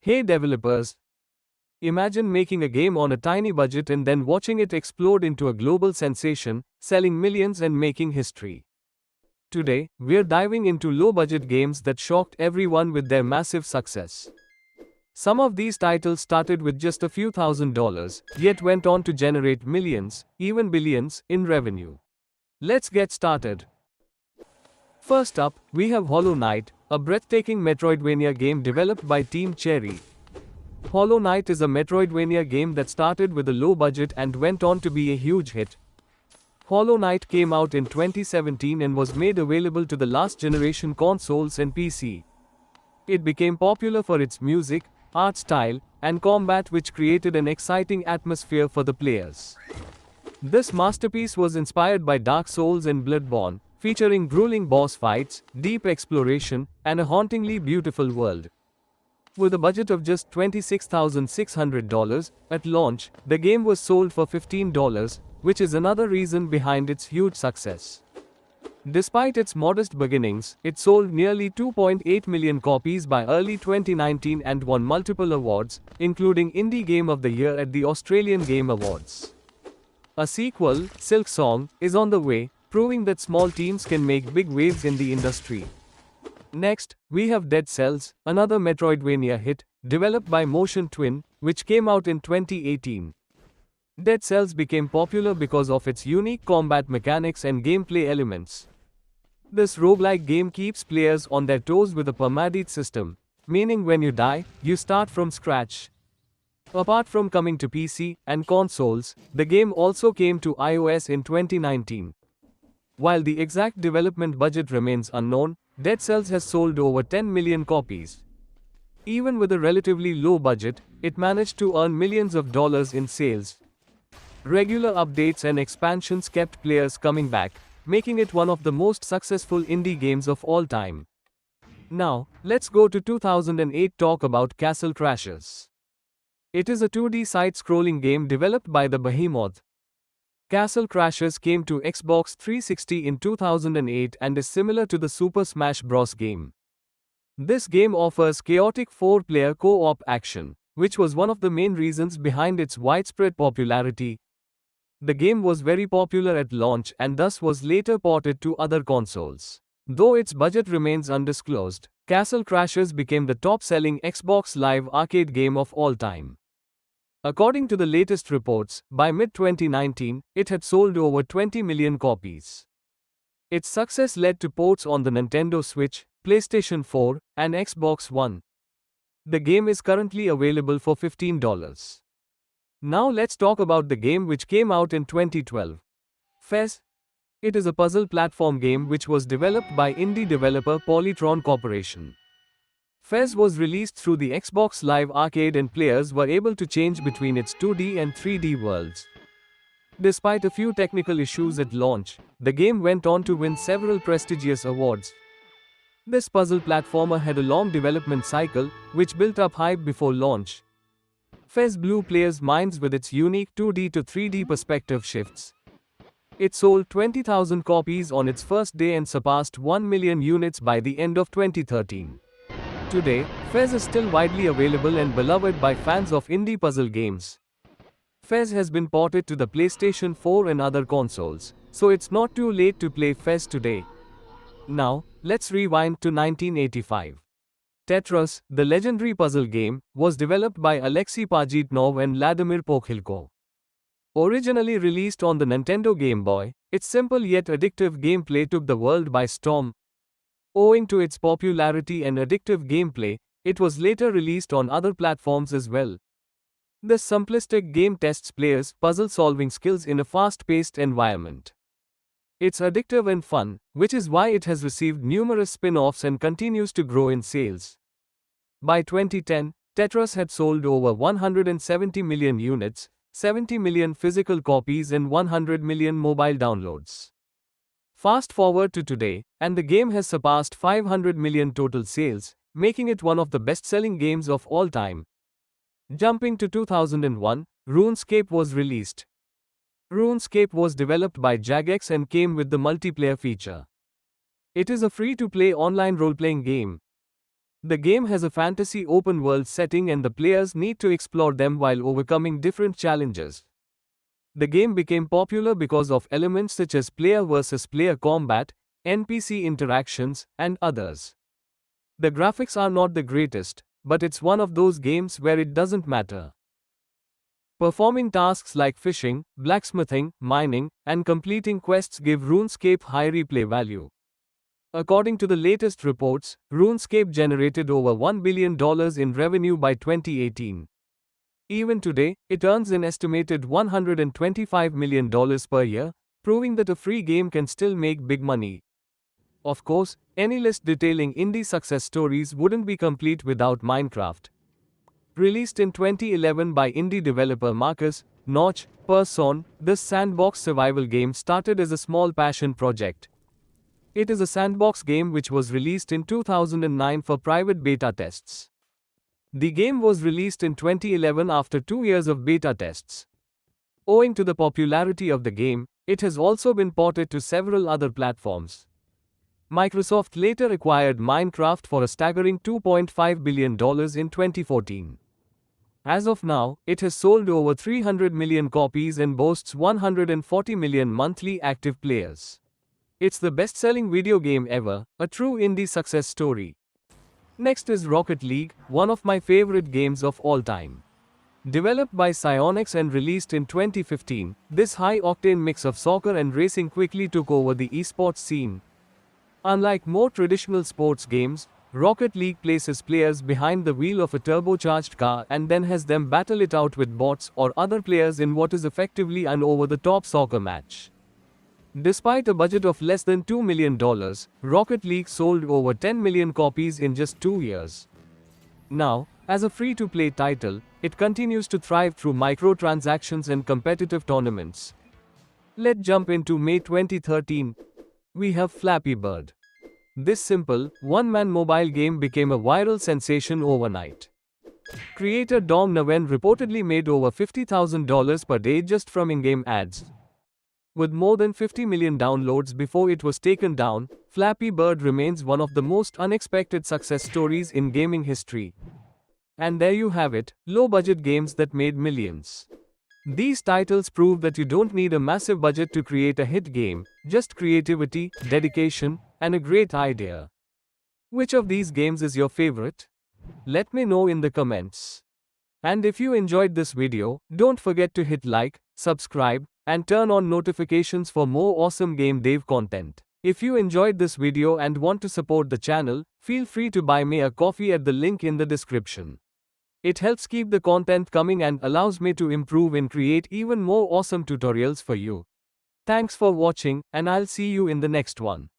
Hey developers, imagine making a game on a tiny budget and then watching it explode into a global sensation, selling millions and making history. Today, we're diving into low-budget games that shocked everyone with their massive success. Some of these titles started with just a few $1,000s, yet went on to generate millions, even billions, in revenue. Let's get started. First up, we have Hollow Knight, a breathtaking Metroidvania game developed by Team Cherry. Hollow Knight is a Metroidvania game that started with a low budget and went on to be a huge hit. Hollow Knight came out in 2017 and was made available to the last generation consoles and PC. It became popular for its music, art style, and combat, which created an exciting atmosphere for the players. This masterpiece was inspired by Dark Souls and Bloodborne, featuring grueling boss fights, deep exploration, and a hauntingly beautiful world. With a budget of just $26,600 at launch, the game was sold for $15, which is another reason behind its huge success. Despite its modest beginnings, it sold nearly 2.8 million copies by early 2019 and won multiple awards, including Indie Game of the Year at the Australian Game Awards. A sequel, Silksong, is on the way, proving that small teams can make big waves in the industry. Next, we have Dead Cells, another Metroidvania hit, developed by Motion Twin, which came out in 2018. Dead Cells became popular because of its unique combat mechanics and gameplay elements. This roguelike game keeps players on their toes with a permadeath system, meaning when you die, you start from scratch. Apart from coming to PC and consoles, the game also came to iOS in 2019. While the exact development budget remains unknown, Dead Cells has sold over 10 million copies. Even with a relatively low budget, it managed to earn millions of dollars in sales. Regular updates and expansions kept players coming back, making it one of the most successful indie games of all time. Now, let's go to 2008 talk about Castle Crashers. It is a 2D side-scrolling game developed by the Behemoth. Castle Crashers came to Xbox 360 in 2008 and is similar to the Super Smash Bros. Game. This game offers chaotic 4-player co-op action, which was one of the main reasons behind its widespread popularity. The game was very popular at launch and thus was later ported to other consoles. Though its budget remains undisclosed, Castle Crashers became the top-selling Xbox Live arcade game of all time. According to the latest reports, by mid-2019, it had sold over 20 million copies. Its success led to ports on the Nintendo Switch, PlayStation 4, and Xbox One. The game is currently available for $15. Now let's talk about the game which came out in 2012. Fez. It is a puzzle platform game which was developed by indie developer Polytron Corporation. Fez was released through the Xbox Live Arcade and players were able to change between its 2D and 3D worlds. Despite a few technical issues at launch, the game went on to win several prestigious awards. This puzzle platformer had a long development cycle, which built up hype before launch. Fez blew players' minds with its unique 2D to 3D perspective shifts. It sold 20,000 copies on its first day and surpassed 1 million units by the end of 2013. Today, Fez is still widely available and beloved by fans of indie puzzle games. Fez has been ported to the PlayStation 4 and other consoles, so it's not too late to play Fez today. Now, let's rewind to 1985. Tetris, the legendary puzzle game, was developed by Alexei Pajitnov and Vladimir Pokhilko. Originally released on the Nintendo Game Boy, its simple yet addictive gameplay took the world by storm. Owing to its popularity and addictive gameplay, it was later released on other platforms as well. This simplistic game tests players' puzzle-solving skills in a fast-paced environment. It's addictive and fun, which is why it has received numerous spin-offs and continues to grow in sales. By 2010, Tetris had sold over 170 million units, 70 million physical copies and 100 million mobile downloads. Fast forward to today, and the game has surpassed 500 million total sales, making it one of the best-selling games of all time. Jumping to 2001, RuneScape was released. RuneScape was developed by Jagex and came with the multiplayer feature. It is a free-to-play online role-playing game. The game has a fantasy open world setting and the players need to explore them while overcoming different challenges. The game became popular because of elements such as player versus player combat, NPC interactions, and others. The graphics are not the greatest, but it's one of those games where it doesn't matter. Performing tasks like fishing, blacksmithing, mining, and completing quests give RuneScape high replay value. According to the latest reports, RuneScape generated over $1 billion in revenue by 2018. Even today, it earns an estimated $125 million per year, proving that a free game can still make big money. Of course, any list detailing indie success stories wouldn't be complete without Minecraft. Released in 2011 by indie developer Marcus Notch Persson, this sandbox survival game started as a small passion project. It is a sandbox game which was released in 2009 for private beta tests. The game was released in 2011 after 2 years of beta tests. Owing to the popularity of the game, it has also been ported to several other platforms. Microsoft later acquired Minecraft for a staggering $2.5 billion in 2014. As of now, it has sold over 300 million copies and boasts 140 million monthly active players. It's the best-selling video game ever, a true indie success story. Next is Rocket League, one of my favorite games of all time. Developed by Psyonix and released in 2015, this high-octane mix of soccer and racing quickly took over the esports scene. Unlike more traditional sports games, Rocket League places players behind the wheel of a turbocharged car and then has them battle it out with bots or other players in what is effectively an over-the-top soccer match. Despite a budget of less than $2 million, Rocket League sold over 10 million copies in just 2 years. Now, as a free-to-play title, it continues to thrive through microtransactions and competitive tournaments. Let's jump into May 2013. We have Flappy Bird. This simple, one-man mobile game became a viral sensation overnight. Creator Dom Naven reportedly made over $50,000 per day just from in-game ads. With more than 50 million downloads before it was taken down, Flappy Bird remains one of the most unexpected success stories in gaming history. And there you have it, low-budget games that made millions. These titles prove that you don't need a massive budget to create a hit game, just creativity, dedication, and a great idea. Which of these games is your favorite? Let me know in the comments. And if you enjoyed this video, don't forget to hit like, subscribe, and turn on notifications for more awesome game dev content. If you enjoyed this video and want to support the channel, feel free to buy me a coffee at the link in the description. It helps keep the content coming and allows me to improve and create even more awesome tutorials for you. Thanks for watching, and I'll see you in the next one.